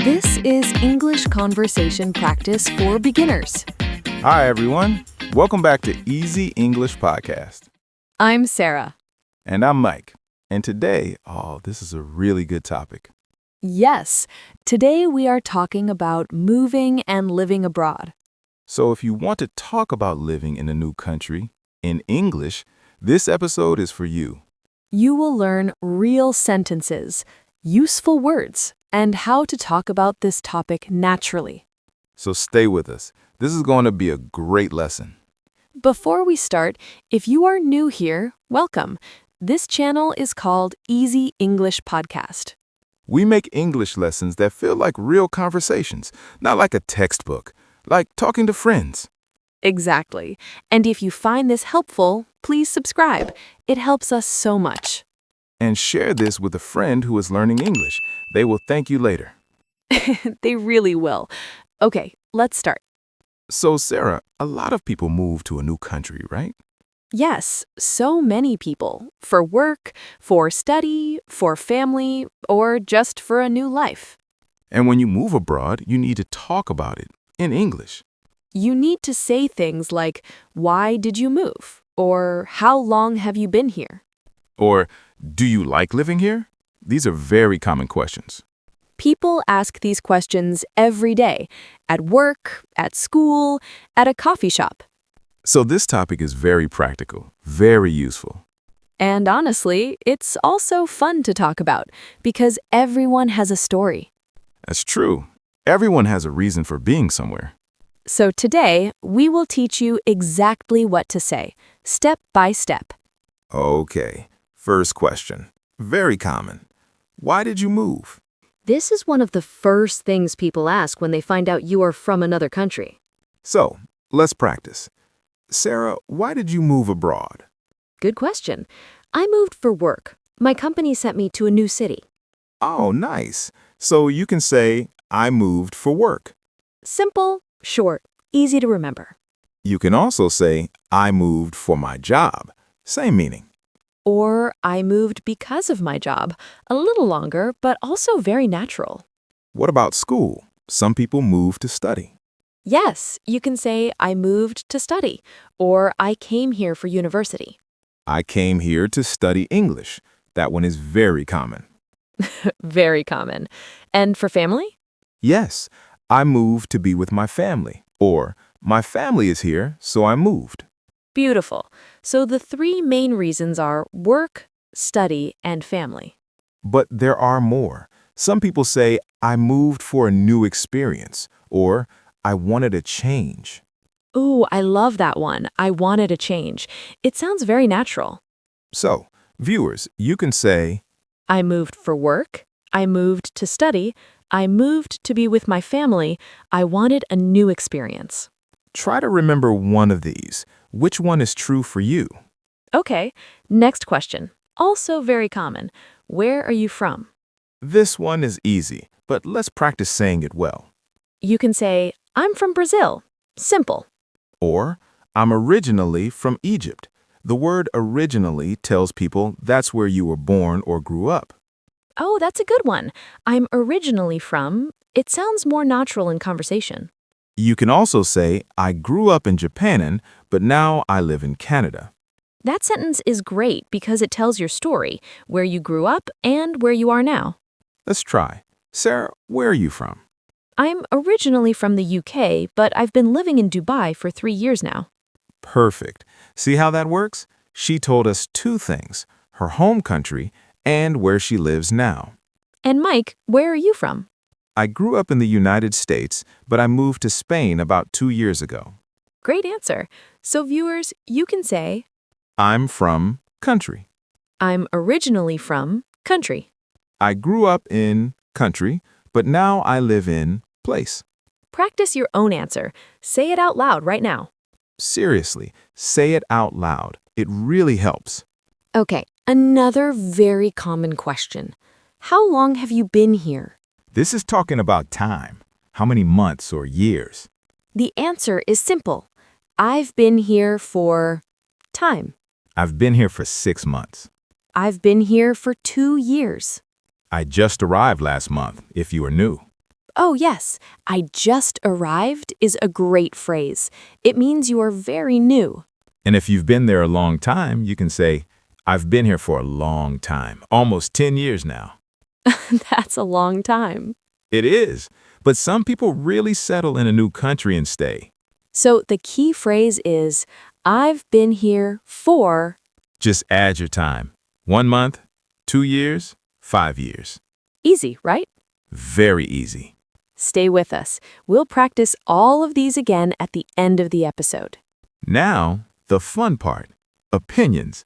This is English conversation practice for beginners. Hi, everyone. Welcome back to Easy English Podcast. I'm Sarah. And I'm Mike. And today, this is a really good topic. Yes, today we are talking about moving and living abroad. So if you want to talk about living in a new country in English, this episode is for you. You will learn real sentences, useful words, and how to talk about this topic naturally. So stay with us. This is going to be a great lesson. Before we start, if you are new here, welcome. This channel is called Easy English Podcast. We make English lessons that feel like real conversations, not like a textbook, like talking to friends. Exactly. And if you find this helpful, please subscribe. It helps us so much. And share this with a friend who is learning English. They will thank you later. They really will. Okay, let's start. So, Sarah, a lot of people move to a new country, right? Yes, so many people. For work, for study, for family, or just for a new life. And when you move abroad, you need to talk about it in English. You need to say things like, why did you move? Or how long have you been here? Or, do you like living here? These are very common questions. People ask these questions every day, at work, at school, at a coffee shop. So this topic is very practical, very useful. And honestly, it's also fun to talk about because everyone has a story. That's true. Everyone has a reason for being somewhere. So today, we will teach you exactly what to say, step by step. Okay, first question. Very common. Why did you move? This is one of the first things people ask when they find out you are from another country. So, let's practice. Sarah, why did you move abroad? Good question. I moved for work. My company sent me to a new city. Oh, nice. So you can say, I moved for work. Simple, short, easy to remember. You can also say, I moved for my job. Same meaning. Or I moved because of my job, a little longer, but also very natural. What about school? Some people move to study. Yes, you can say I moved to study, or I came here for university. I came here to study English. That one is very common. Very common. And for family? Yes, I moved to be with my family. Or, my family is here, so I moved. Beautiful. So the three main reasons are work, study, and family. But there are more. Some people say, I moved for a new experience. Or, I wanted a change. Ooh, I love that one. I wanted a change. It sounds very natural. So, viewers, you can say, I moved for work. I moved to study. I moved to be with my family. I wanted a new experience. try to remember one of these. Which one is true for you? Okay, next question. Also very common. Where are you from? This one is easy, but let's practice saying it well. You can say, I'm from Brazil. Simple. Or, I'm originally from Egypt. The word originally tells people that's where you were born or grew up. Oh, that's a good one. I'm originally from. It sounds more natural in conversation. You can also say, I grew up in Japan, but now I live in Canada. That sentence is great because it tells your story, where you grew up and where you are now. Let's try. Sarah, where are you from? I'm originally from the UK, but I've been living in Dubai for 3 years now. Perfect. See how that works? She told us two things, her home country and where she lives now. And Mike, where are you from? I grew up in the United States, but I moved to Spain about 2 years ago. Great answer. So viewers, you can say, I'm from country. I'm originally from country. I grew up in country, but now I live in place. Practice your own answer. Say it out loud right now. Seriously, say it out loud. It really helps. Okay, another very common question. How long have you been here? This is talking about time. How many months or years? The answer is simple. I've been here for time. I've been here for 6 months. I've been here for 2 years. I just arrived last month, if you are new. Oh, yes, I just arrived is a great phrase. It means you are very new. And if you've been there a long time, you can say, I've been here for a long time, almost 10 years now. That's a long time. It is, but some people really settle in a new country and stay. So the key phrase is, I've been here for. Just add your time. 1 month, 2 years, 5 years. Easy, right? Very easy. Stay with us. We'll practice all of these again at the end of the episode. Now, the fun part. Opinions.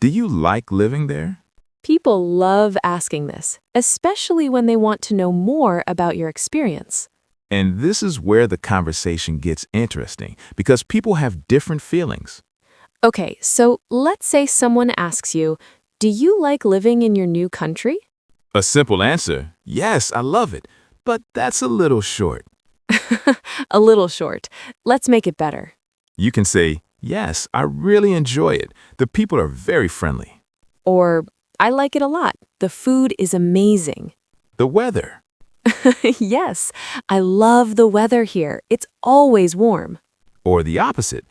Do you like living there? People love asking this, especially when they want to know more about your experience. And this is where the conversation gets interesting because people have different feelings. Okay, so let's say someone asks you, do you like living in your new country? A simple answer, yes, I love it, but that's a little short. A little short. Let's make it better. You can say, yes, I really enjoy it. The people are very friendly. Or, I like it a lot. The food is amazing. The weather. Yes, I love the weather here. It's always warm. Or the opposite.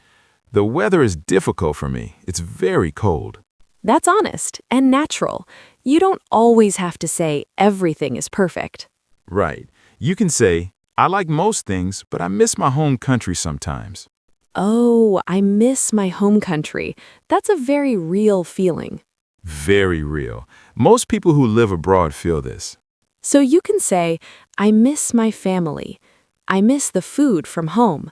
The weather is difficult for me. It's very cold. That's honest and natural. You don't always have to say everything is perfect. Right. You can say, I like most things, but I miss my home country sometimes. Oh, I miss my home country. That's a very real feeling. Very real. Most people who live abroad feel this. So you can say, I miss my family. I miss the food from home.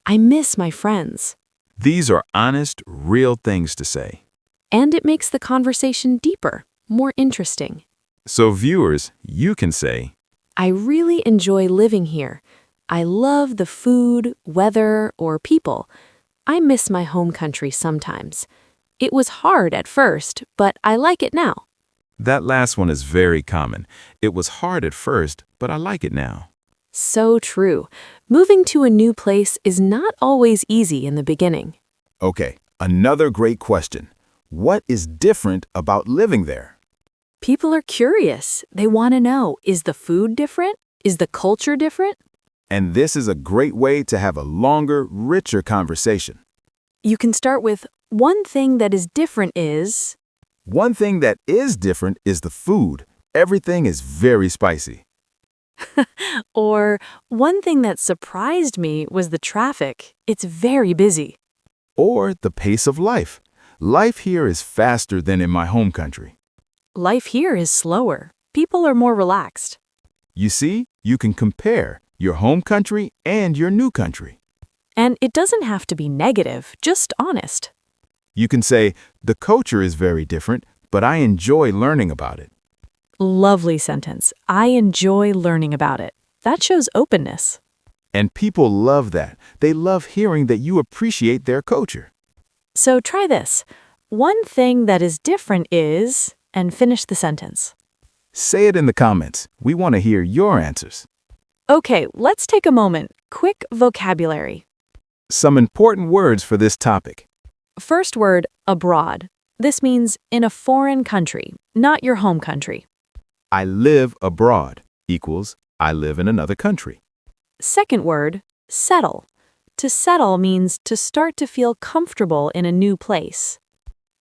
I miss my friends. These are honest, real things to say. And it makes the conversation deeper, more interesting. So viewers, you can say, I really enjoy living here. I love the food, weather, or people. I miss my home country sometimes. It was hard at first, but I like it now. that last one is very common. It was hard at first, but I like it now. So true. Moving to a new place is not always easy in the beginning. Okay, another great question. What is different about living there? People are curious. They want to know, is the food different? Is the culture different? And this is a great way to have a longer, richer conversation. You can start with, one thing that is different is. One thing that is different is the food. Everything is very spicy. Or, one thing that surprised me was the traffic. It's very busy. Or the pace of life. Life here is faster than in my home country. Life here is slower. People are more relaxed. You see, you can compare your home country and your new country. And it doesn't have to be negative, just honest. You can say, the culture is very different, but I enjoy learning about it. Lovely sentence. I enjoy learning about it. That shows openness. And people love that. They love hearing that you appreciate their culture. So try this. One thing that is different is, and finish the sentence. Say it in the comments. We want to hear your answers. Okay, let's take a moment. Quick vocabulary. Some important words for this topic. First word, abroad. This means in a foreign country, not your home country. I live abroad equals I live in another country. Second word, settle. To settle means to start to feel comfortable in a new place.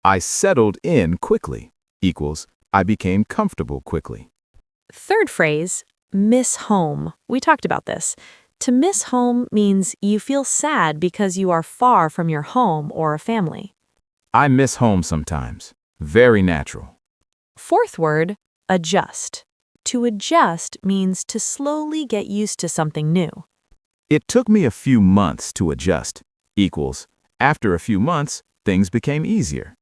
I settled in quickly equals I became comfortable quickly. Third phrase, miss home. We talked about this. To miss home means you feel sad because you are far from your home or a family. I miss home sometimes. Very natural. Fourth word, adjust. To adjust means to slowly get used to something new. It took me a few months to adjust equals after a few months, things became easier.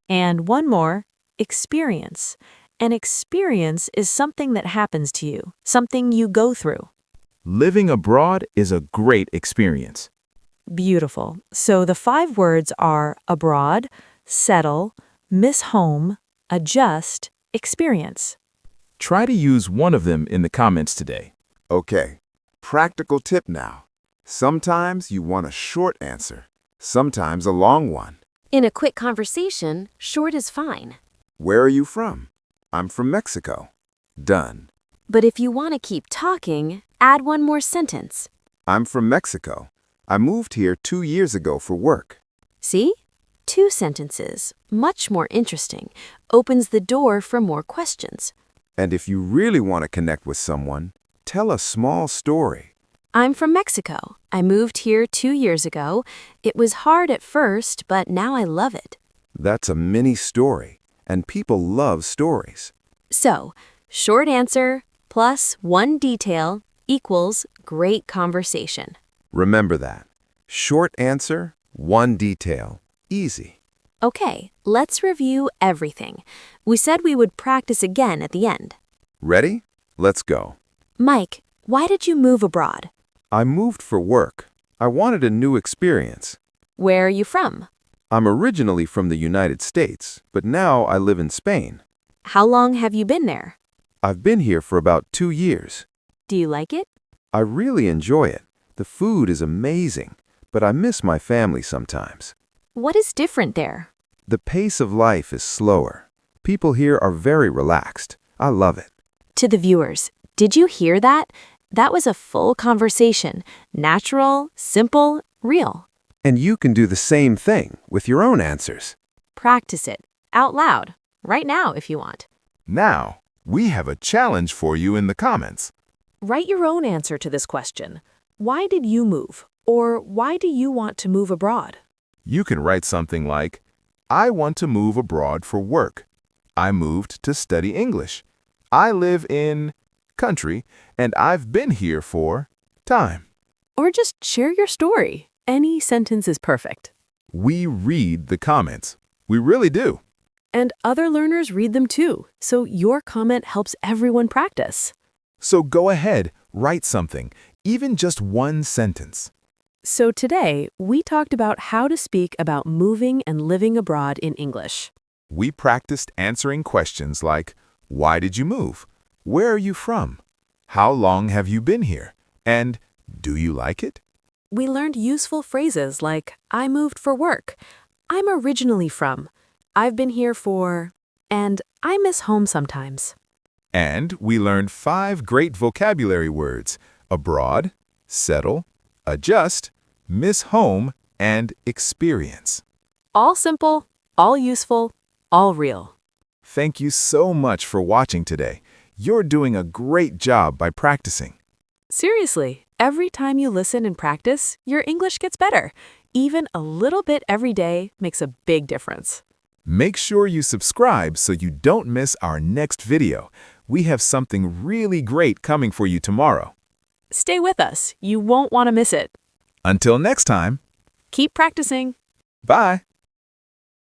And one more, experience. An experience is something that happens to you, something you go through. Living abroad is a great experience. Beautiful. So the 5 words are abroad, settle, miss home, adjust, experience. Try to use one of them in the comments today. Okay, practical tip now. Sometimes you want a short answer, sometimes a long one. In a quick conversation, short is fine. Where are you from? I'm from Mexico. Done. But if you want to keep talking, add one more sentence. I'm from Mexico. I moved here 2 years ago for work. See? 2 sentences, much more interesting, opens the door for more questions. And if you really want to connect with someone, tell a small story. I'm from Mexico. I moved here 2 years ago. It was hard at first, but now I love it. That's a mini story, and people love stories. So, short answer plus one detail equals great conversation. Remember that. Short answer, one detail. Easy. Okay, let's review everything. We said we would practice again at the end. Ready? Let's go. Mike, why did you move abroad? I moved for work. I wanted a new experience. Where are you from? I'm originally from the United States, but now I live in Spain. How long have you been there? I've been here for about 2 years. Do you like it? I really enjoy it. The food is amazing, but I miss my family sometimes. What is different there? The pace of life is slower. People here are very relaxed. I love it. To the viewers, did you hear that? That was a full conversation. Natural, simple, real. And you can do the same thing with your own answers. Practice it out loud, right now if you want. Now, we have a challenge for you in the comments. Write your own answer to this question. Why did you move? Or why do you want to move abroad? You can write something like, I want to move abroad for work. I moved to study English. I live in country, and I've been here for time. Or just share your story. Any sentence is perfect. We read the comments. We really do. And other learners read them too, so your comment helps everyone practice. So go ahead, write something, even just one sentence. So today, we talked about how to speak about moving and living abroad in English. We practiced answering questions like, why did you move? Where are you from? How long have you been here? And do you like it? We learned useful phrases like, I moved for work, I'm originally from, I've been here for, and I miss home sometimes. And we learned 5 great vocabulary words: abroad, settle, adjust, miss home, and experience. All simple, all useful, all real. Thank you so much for watching today. You're doing a great job by practicing. Seriously, every time you listen and practice, your English gets better. Even a little bit every day makes a big difference. Make sure you subscribe so you don't miss our next video. We have something really great coming for you tomorrow. Stay with us. You won't want to miss it. Until next time, Keep practicing. bye.